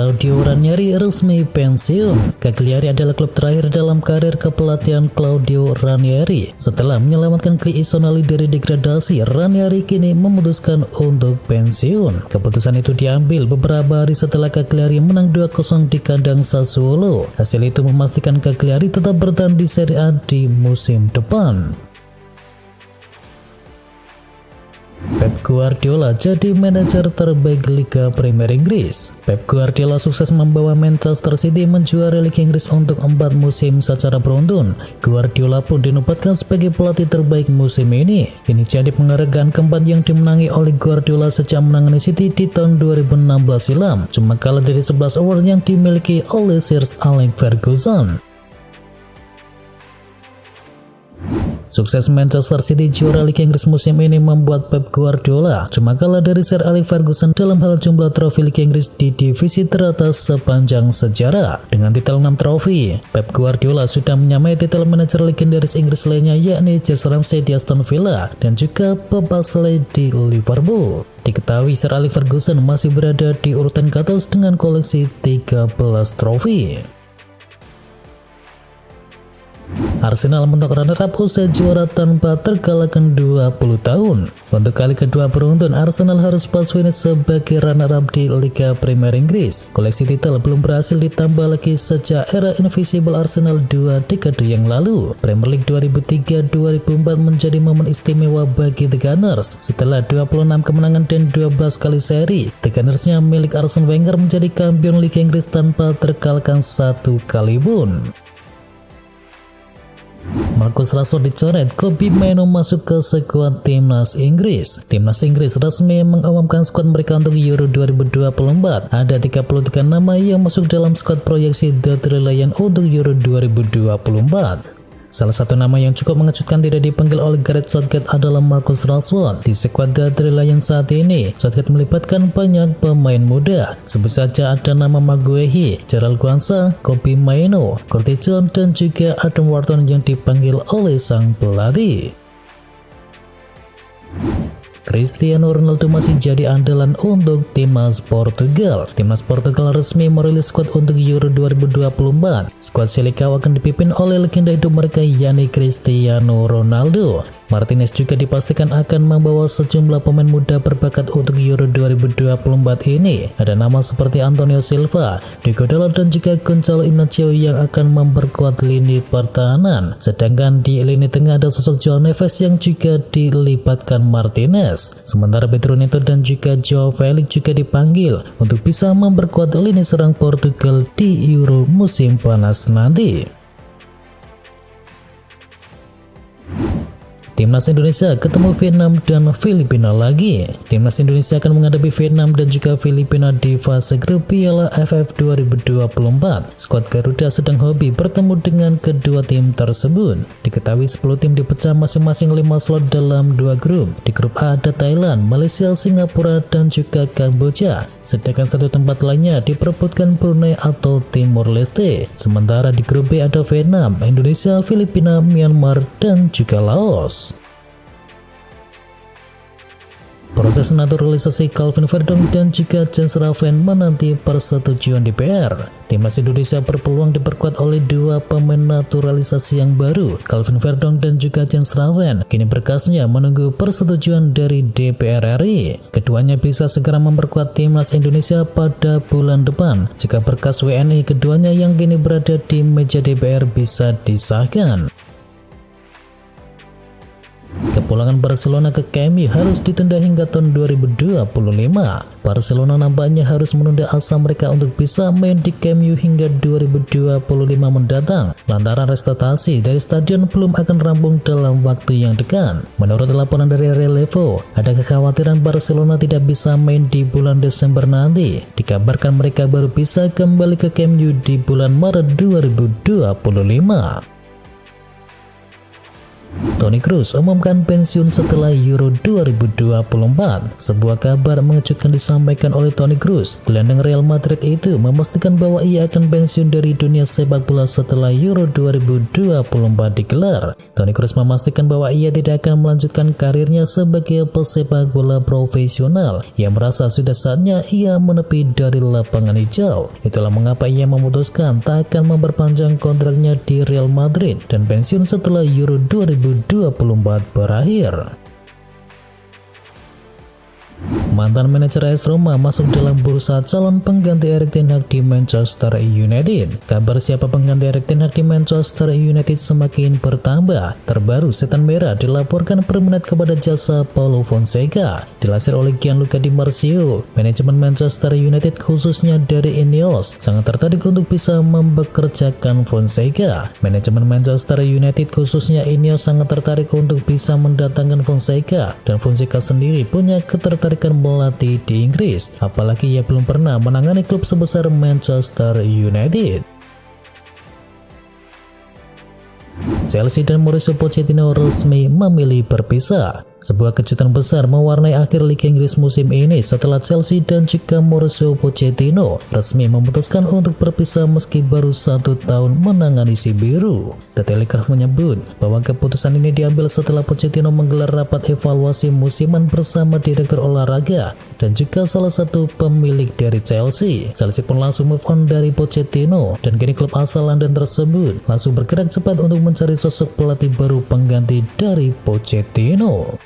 Claudio Ranieri resmi pensiun. Cagliari adalah klub terakhir dalam karir kepelatihan Claudio Ranieri. Setelah menyelamatkan Cliisonali dari degradasi, Ranieri kini memutuskan untuk pensiun. Keputusan itu diambil beberapa hari setelah Cagliari menang 2-0 di kandang Sassuolo. Hasil itu memastikan Cagliari tetap bertahan di Serie A di musim depan. Pep Guardiola jadi manajer terbaik Liga Premier Inggris. Pep Guardiola sukses membawa Manchester City menjuarai Liga Inggris untuk 4 musim secara beruntun. Guardiola pun dinobatkan sebagai pelatih terbaik musim ini. Ini jadi penghargaan keempat yang dimenangi oleh Guardiola sejak menangani City di tahun 2016 silam. Cuma kalah dari 11 award yang dimiliki oleh Sir Alex Ferguson. Sukses Manchester City juara Liga Inggris musim ini membuat Pep Guardiola cuma kalah dari Sir Alex Ferguson dalam hal jumlah trofi Liga Inggris di divisi teratas sepanjang sejarah. Dengan titel 6 trofi, Pep Guardiola sudah menyamai titel manajer legendaris Inggris lainnya, yakni Jesse Ramsey di Aston Villa dan juga Bob Paisley di Liverpool. Diketahui Sir Alex Ferguson masih berada di urutan ke atas dengan koleksi 13 trofi. Arsenal mentok runner-up usai juara tanpa terkalahkan 20 tahun. Untuk kali kedua beruntun, Arsenal harus pas finish sebagai runner-up di Liga Premier Inggris. Koleksi titel belum berhasil ditambah lagi sejak era Invisible Arsenal 2 dekade yang lalu. Premier League 2003-2004 menjadi momen istimewa bagi The Gunners. Setelah 26 kemenangan dan 12 kali seri, The Gunners-nya milik Arsene Wenger menjadi kampion Liga Inggris tanpa terkalahkan 1 kali pun. Marcus Rashford dicoret, Kobbie Mainoo masuk ke skuad Timnas Inggris. Timnas Inggris resmi mengumumkan skuad mereka untuk Euro 2024. Ada 33 nama yang masuk dalam skuad proyeksi The Three Lions untuk Euro 2024. Salah satu nama yang cukup mengejutkan tidak dipanggil oleh Gareth Southgate adalah Marcus Rashford. Di skuad The Three Lions saat ini, Southgate melibatkan banyak pemain muda. Sebut saja ada nama Marc Guehi, Gerald Quansah, Kobbie Mainoo, Curtis Jones, dan juga Adam Wharton yang dipanggil oleh sang pelatih. Cristiano Ronaldo masih jadi andalan untuk Timnas Portugal. Timnas Portugal resmi merilis skuad untuk Euro 2024. Skuad Selecao akan dipimpin oleh legenda hidup mereka, yakni Cristiano Ronaldo. Martinez juga dipastikan akan membawa sejumlah pemain muda berbakat untuk Euro 2024 ini. Ada nama seperti Antonio Silva, Diego Dalot, dan juga Gonzalo Inacio yang akan memperkuat lini pertahanan. Sedangkan di lini tengah ada sosok Joao Neves yang juga dilibatkan Martinez. Sementara Pedro Neto dan juga Joao Felix juga dipanggil untuk bisa memperkuat lini serang Portugal di Euro musim panas nanti. Timnas Indonesia ketemu Vietnam dan Filipina lagi. Timnas Indonesia akan menghadapi Vietnam dan juga Filipina di fase grup Piala AFF 2024. Skuad Garuda sedang hobi bertemu dengan kedua tim tersebut. Diketahui 10 tim dipecah masing-masing 5 slot dalam 2 grup. Di grup A ada Thailand, Malaysia, Singapura, dan juga Kamboja. Sedangkan satu tempat lainnya diperebutkan Brunei atau Timor Leste. Sementara di grup B ada Vietnam, Indonesia, Filipina, Myanmar, dan juga Laos. Proses naturalisasi Calvin Verdong dan juga Jens Raven menanti persetujuan DPR. Timnas Indonesia berpeluang diperkuat oleh 2 pemain naturalisasi yang baru, Calvin Verdong dan juga Jens Raven. Kini berkasnya menunggu persetujuan dari DPR RI. Keduanya bisa segera memperkuat Timnas Indonesia pada bulan depan jika berkas WNI keduanya yang kini berada di meja DPR bisa disahkan. Kepulangan Barcelona ke Camp Nou harus ditunda hingga tahun 2025. Barcelona nampaknya harus menunda asa mereka untuk bisa main di Camp Nou hingga 2025 mendatang. Lantaran restorasi dari stadion belum akan rampung dalam waktu yang dekat. Menurut laporan dari Relevo, ada kekhawatiran Barcelona tidak bisa main di bulan Desember nanti. Dikabarkan mereka baru bisa kembali ke Camp Nou di bulan Maret 2025. Toni Kroos umumkan pensiun setelah Euro 2024. Sebuah kabar mengejutkan disampaikan oleh Toni Kroos. Gelandang Real Madrid itu memastikan bahwa ia akan pensiun dari dunia sepak bola setelah Euro 2024 digelar. Toni Kroos memastikan bahwa ia tidak akan melanjutkan karirnya sebagai pesepak bola profesional. Ia merasa sudah saatnya ia menepi dari lapangan hijau. Itulah mengapa ia memutuskan tak akan memperpanjang kontraknya di Real Madrid dan pensiun setelah Euro 2024 berakhir. Mantan manajer AS Roma masuk dalam bursa calon pengganti Erik ten Hag di Manchester United. Kabar siapa pengganti Erik ten Hag di Manchester United semakin bertambah. Terbaru setan merah dilaporkan berminat kepada jasa Paulo Fonseca. Dilansir oleh Gianluca Di Marzio, manajemen Manchester United khususnya dari Ineos sangat tertarik untuk bisa mempekerjakan Fonseca. Manajemen Manchester United khususnya Ineos sangat tertarik untuk bisa mendatangkan Fonseca, dan Fonseca sendiri punya ketertarikan melatih di Inggris, apalagi ia belum pernah menangani klub sebesar Manchester United. Chelsea dan Mauricio Pochettino resmi memilih berpisah. Sebuah kejutan besar mewarnai akhir Liga Inggris musim ini setelah Chelsea dan juga Mauricio Pochettino resmi memutuskan untuk berpisah meski baru 1 tahun menangani si biru. The Telegraph menyebut bahwa keputusan ini diambil setelah Pochettino menggelar rapat evaluasi musiman bersama direktur olahraga dan juga salah satu pemilik dari Chelsea. Chelsea pun langsung move on dari Pochettino dan kini klub asal London tersebut langsung bergerak cepat untuk mencari sosok pelatih baru pengganti dari Pochettino.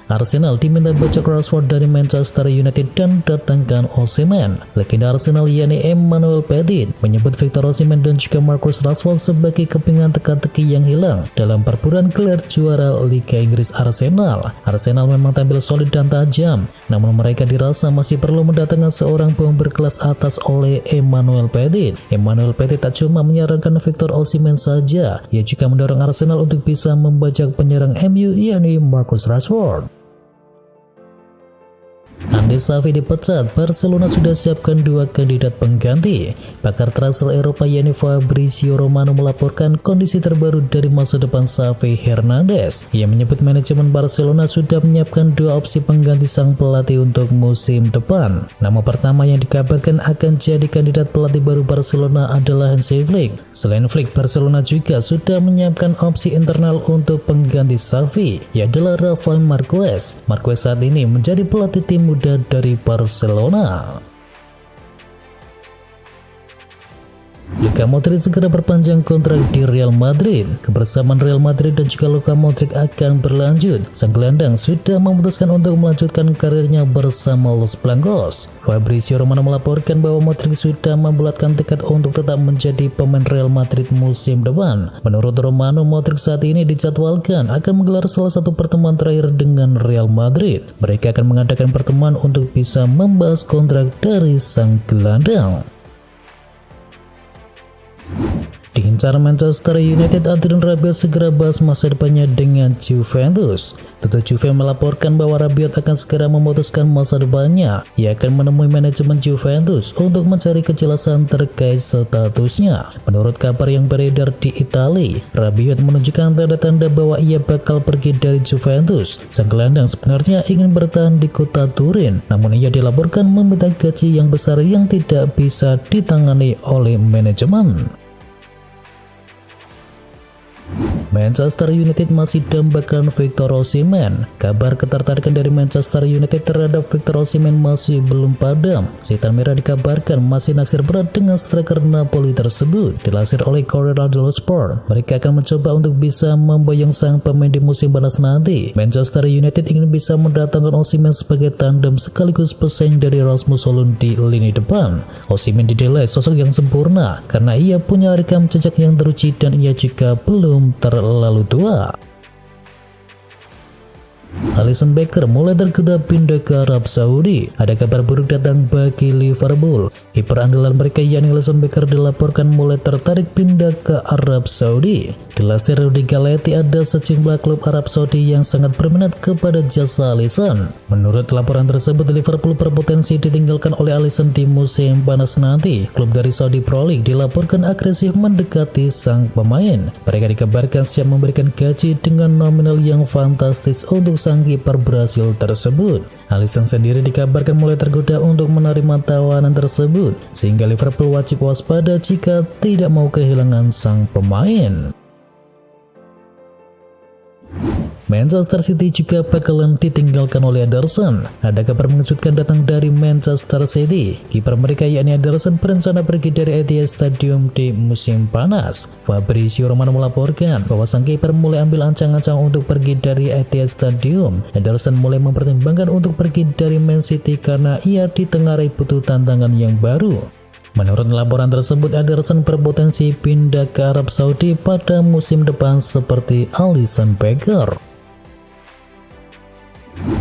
Arsenal diminta bacok Rashford dari Manchester United dan datangkan Osimhen. Legenda Arsenal yakni Emmanuel Petit menyebut Victor Osimhen dan juga Marcus Rashford sebagai kepingan teka-teki yang hilang dalam perburuan gelar juara Liga Inggris Arsenal. Arsenal memang tampil solid dan tajam, namun mereka dirasa masih perlu mendatangkan seorang pemain berkelas atas oleh Emmanuel Petit. Emmanuel Petit tak cuma menyarankan Victor Osimhen saja, ia juga mendorong Arsenal untuk bisa membajak penyerang MU yakni Marcus Rashford. Andy Xavi dipecat, Barcelona sudah siapkan 2 kandidat pengganti. Pakar transfer Eropa yakni Fabrizio Romano melaporkan kondisi terbaru dari masa depan Xavi Hernandez. Ia menyebut manajemen Barcelona sudah menyiapkan 2 opsi pengganti sang pelatih untuk musim depan. Nama pertama yang dikabarkan akan jadi kandidat pelatih baru Barcelona adalah Hansi Flick. Selain Flick, Barcelona juga sudah menyiapkan opsi internal untuk pengganti Xavi, yaitu Rafael Marquez. Marquez saat ini menjadi pelatih tim muda dari Barcelona. Luka Modric segera perpanjang kontrak di Real Madrid. Kebersamaan Real Madrid dan juga Luka Modric akan berlanjut. Sang gelandang sudah memutuskan untuk melanjutkan karirnya bersama Los Blancos. Fabrizio Romano melaporkan bahwa Modric sudah membulatkan tekad untuk tetap menjadi pemain Real Madrid musim depan. Menurut Romano, Modric saat ini dijadwalkan akan menggelar salah satu pertemuan terakhir dengan Real Madrid. Mereka akan mengadakan pertemuan untuk bisa membahas kontrak dari sang gelandang. Diincar Manchester United, Adrien Rabiot segera bahas masa depannya dengan Juventus. Tutu Juve melaporkan bahwa Rabiot akan segera memutuskan masa depannya. Ia akan menemui manajemen Juventus untuk mencari kejelasan terkait statusnya. Menurut kabar yang beredar di Italia, Rabiot menunjukkan tanda-tanda bahwa ia bakal pergi dari Juventus. Sang gelandang sebenarnya ingin bertahan di kota Turin, namun ia dilaporkan meminta gaji yang besar yang tidak bisa ditangani oleh manajemen. Manchester United masih dambakan Victor Osimhen. Kabar ketertarikan dari Manchester United terhadap Victor Osimhen masih belum padam. Setan merah dikabarkan masih naksir berat dengan striker Napoli tersebut. Dilansir oleh Corriere dello Sport, mereka akan mencoba untuk bisa memboyong sang pemain di musim panas nanti. Manchester United ingin bisa mendatangkan Osimhen sebagai tandem sekaligus pesaing dari Rasmus Højlund di lini depan. Osimhen dinilai sosok yang sempurna karena ia punya rekam jejak yang teruji dan ia juga belum terlalu tua. Alisson Becker mulai tergoda pindah ke Arab Saudi. Ada kabar buruk datang bagi Liverpool. Kiper andalan mereka yakni Alisson Becker dilaporkan mulai tertarik pindah ke Arab Saudi. Dilansir Rudy Galati, ada sejumlah klub Arab Saudi yang sangat berminat kepada jasa Alisson. Menurut laporan tersebut, Liverpool berpotensi ditinggalkan oleh Alisson di musim panas nanti. Klub dari Saudi Pro League dilaporkan agresif mendekati sang pemain. Mereka dikabarkan siap memberikan gaji dengan nominal yang fantastis untuk sang kiper Brasil tersebut. Alisson sendiri dikabarkan mulai tergoda untuk menerima tawaran tersebut, sehingga Liverpool wajib waspada jika tidak mau kehilangan sang pemain. Manchester City juga bakalan ditinggalkan oleh Ederson. Ada kabar mengejutkan datang dari Manchester City. Kiper mereka yakni Ederson berencana pergi dari Etihad Stadium di musim panas. Fabrizio Romano melaporkan bahwa sang kiper mulai ambil ancang-ancang untuk pergi dari Etihad Stadium. Ederson mulai mempertimbangkan untuk pergi dari Man City karena ia ditengarai butuh tantangan yang baru. Menurut laporan tersebut, Ederson berpotensi pindah ke Arab Saudi pada musim depan seperti Alisson Becker.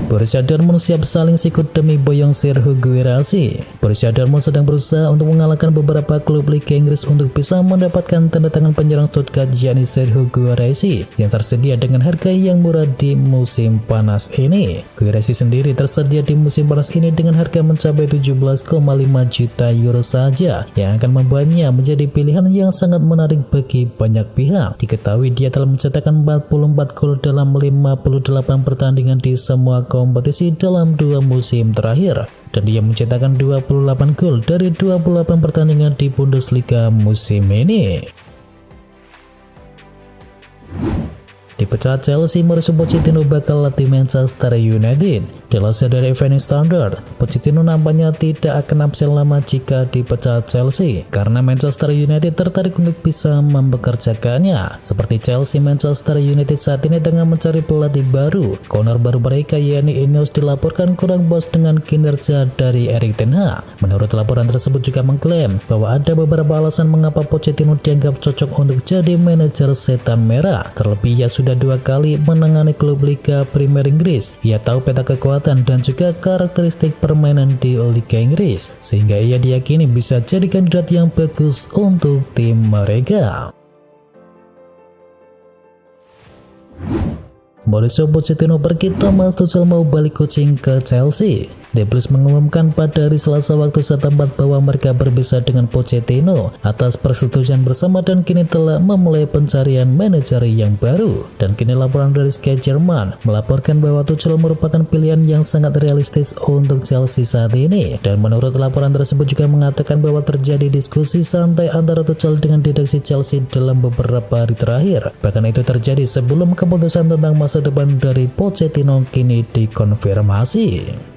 Borussia Dortmund siap saling sikut demi boyong Serhou Guirassy. Borussia Dortmund sedang berusaha untuk mengalahkan beberapa klub Liga Inggris untuk bisa mendapatkan tanda tangan penyerang Stuttgart yakni Serhou Guirassy yang tersedia dengan harga yang murah di musim panas ini. Guirassy sendiri tersedia di musim panas ini dengan harga mencapai 17,5 juta euro saja, yang akan membuatnya menjadi pilihan yang sangat menarik bagi banyak pihak. Diketahui dia telah mencetakkan 44 gol dalam 58 pertandingan di semua kompetisi dalam 2 musim terakhir, dan dia mencetakkan 28 gol dari 28 pertandingan di Bundesliga musim ini. Dipecat Chelsea, Mauricio Pochettino bakal latih Manchester United. Dilansir dari Evening Standard, Pochettino nampaknya tidak akan absen lama jika dipecat Chelsea karena Manchester United tertarik untuk bisa mempekerjakannya. Seperti Chelsea, Manchester United saat ini tengah mencari pelatih baru. Owner baru mereka yakni Ineos dilaporkan kurang puas dengan kinerja dari Erik ten Hag. Menurut laporan tersebut juga mengklaim bahwa ada beberapa alasan mengapa Pochettino dianggap cocok untuk jadi manajer setan merah. Terlebih ia sudah 2 kali menangani klub Liga Premier Inggris. Ia tahu peta kekuatan dan juga karakteristik permainan di Liga Inggris, sehingga ia diyakini bisa jadi kandidat yang bagus untuk tim mereka. Mauricio Pochettino pergi, Thomas Tuchel mau balik coaching ke Chelsea. The Blues mengumumkan pada hari Selasa waktu setempat bahwa mereka berpisah dengan Pochettino atas persetujuan bersama dan kini telah memulai pencarian manajer yang baru. Dan kini laporan dari Sky Jerman melaporkan bahwa Tuchel merupakan pilihan yang sangat realistis untuk Chelsea saat ini. Dan menurut laporan tersebut juga mengatakan bahwa terjadi diskusi santai antara Tuchel dengan direksi Chelsea dalam beberapa hari terakhir. Bahkan itu terjadi sebelum keputusan tentang masa depan dari Pochettino kini dikonfirmasi.